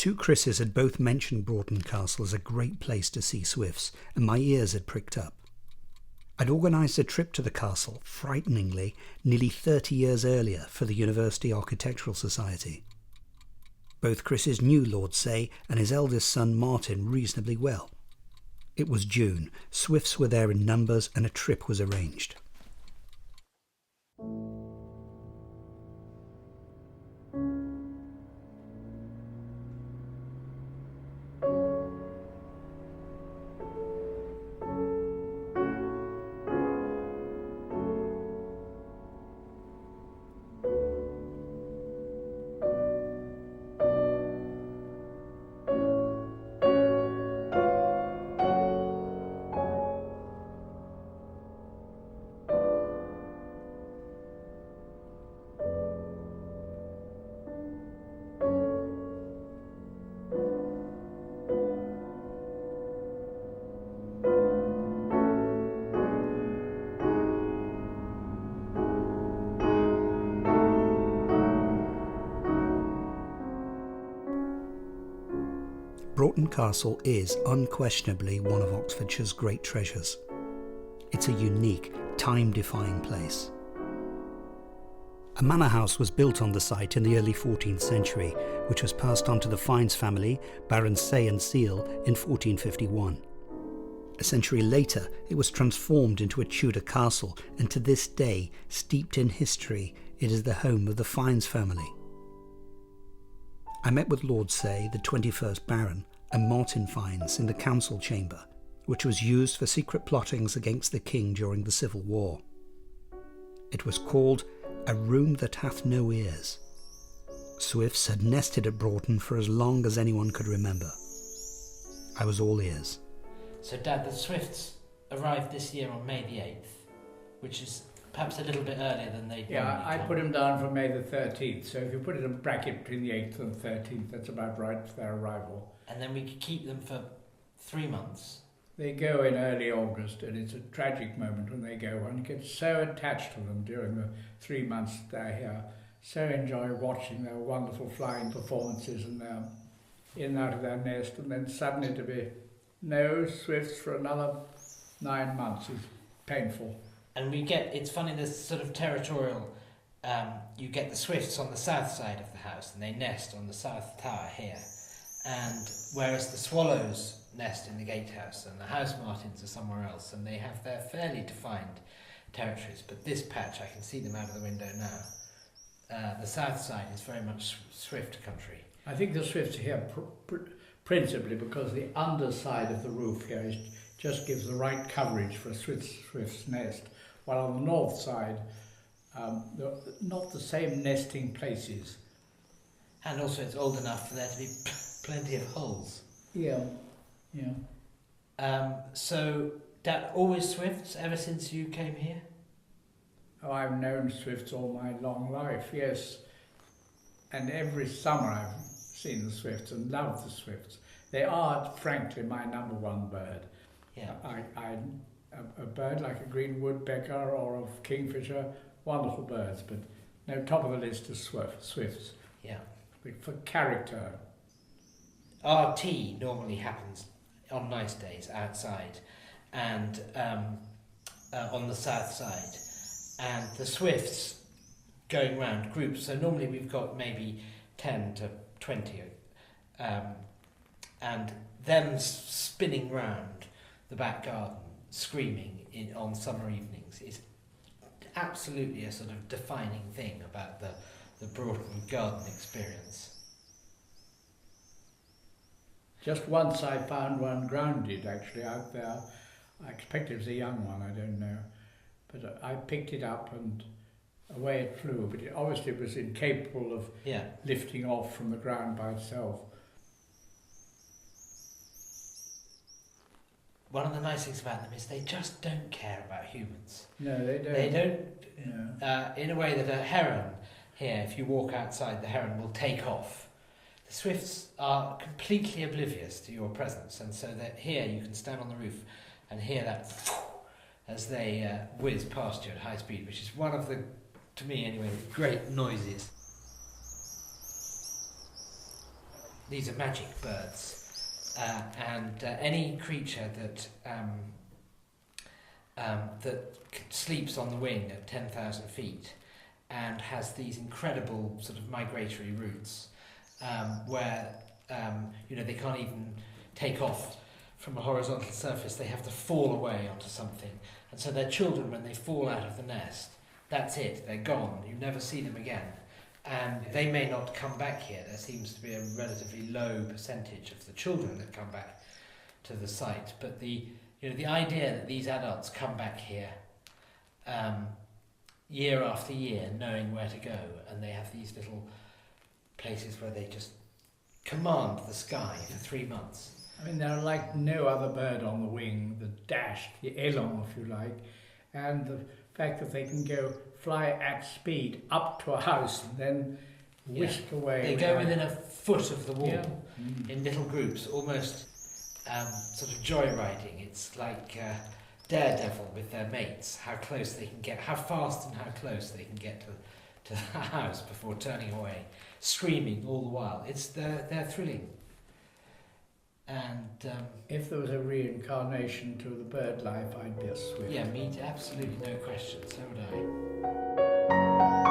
two Chris's had both mentioned Broughton Castle as a great place to see swifts, and my ears had pricked up. I'd organised a trip to the castle, frighteningly, nearly 30 years earlier for the University Architectural Society. Both Chris's knew Lord Say and his eldest son Martin reasonably well. It was June, swifts were there in numbers, and a trip was arranged. Broughton Castle is unquestionably one of Oxfordshire's great treasures. It's a unique, time-defying place. A manor house was built on the site in the early 14th century, which was passed on to the Fiennes family, Barons Say and Seal, in 1451. A century later, it was transformed into a Tudor castle, and to this day, steeped in history, it is the home of the Fiennes family. I met with Lord Say, the 21st Baron, and Martin Fiennes in the council chamber, which was used for secret plottings against the king during the Civil War. It was called A Room That Hath No Ears. Swifts had nested at Broughton for as long as anyone could remember. I was all ears. So, Dad, the swifts arrived this year on May the 8th, which is perhaps a little bit earlier than they Yeah, I put them down for May the 13th, so if you put it in a bracket between the 8th and 13th, that's about right for their arrival. And then we could keep them for 3 months. They go in early August, and it's a tragic moment when they go. One gets so attached to them during the 3 months they're here, so enjoy watching their wonderful flying performances and their in and out of their nest, and then suddenly to be no swifts for another 9 months is painful. And we get, it's funny, this sort of territorial, you get the swifts on the south side of the house, and they nest on the south tower here. And whereas the swallows nest in the gatehouse and the house martins are somewhere else, and they have their fairly defined territories. But this patch, I can see them out of the window now. The south side is very much swift country. I think the swifts are here principally because the underside of the roof here just gives the right coverage for a swift's nest, while on the north side, not the same nesting places. And also it's old enough for there to be plenty of holes. Yeah. So, Dad, always swifts ever since you came here? Oh, I've known swifts all my long life, yes. And every summer I've seen the swifts and loved the swifts. They are, frankly, my number one bird. Yeah. A bird like a green woodpecker or a kingfisher, wonderful birds, but no, top of the list is swifts. Yeah. For character. Our tea normally happens on nice days outside and on the south side, and the swifts going round groups, so normally we've got maybe 10 to 20 and them spinning round the back garden screaming on summer evenings is absolutely a sort of defining thing about the Broughton garden experience. Just once I found one grounded actually out there. I expect it was a young one, I don't know. But I picked it up and away it flew, but it obviously was incapable of lifting off from the ground by itself. One of the nice things about them is they just don't care about humans. No, they don't. They don't, in a way that a heron here, if you walk outside, the heron will take off. The swifts are completely oblivious to your presence, and so that here you can stand on the roof and hear that as they whiz past you at high speed, which is one of the, to me anyway, great noises. these are magic birds, and any creature that sleeps on the wing at 10,000 feet and has these incredible sort of migratory routes, where they can't even take off from a horizontal surface. They have to fall away onto something, and so their children, when they fall out of the nest, that's it. They're gone. You never see them again. And they may not come back here. There seems to be a relatively low percentage of the children that come back to the site. But the idea that these adults come back here year after year, knowing where to go, and they have these little places where they just command the sky for 3 months. I mean, they're like no other bird on the wing, the dash, the élan, if you like, and the fact that they can fly at speed up to a house and then whisk away. They go within a foot of the wall, Yeah. in little groups, almost sort of joyriding. It's like Daredevil with their mates, how close they can get, how fast and how close they can get to the house before turning away, screaming all the while. They're thrilling. And If there was a reincarnation to the bird life, I'd be a swift. yeah, me too, absolutely, no question. So would I.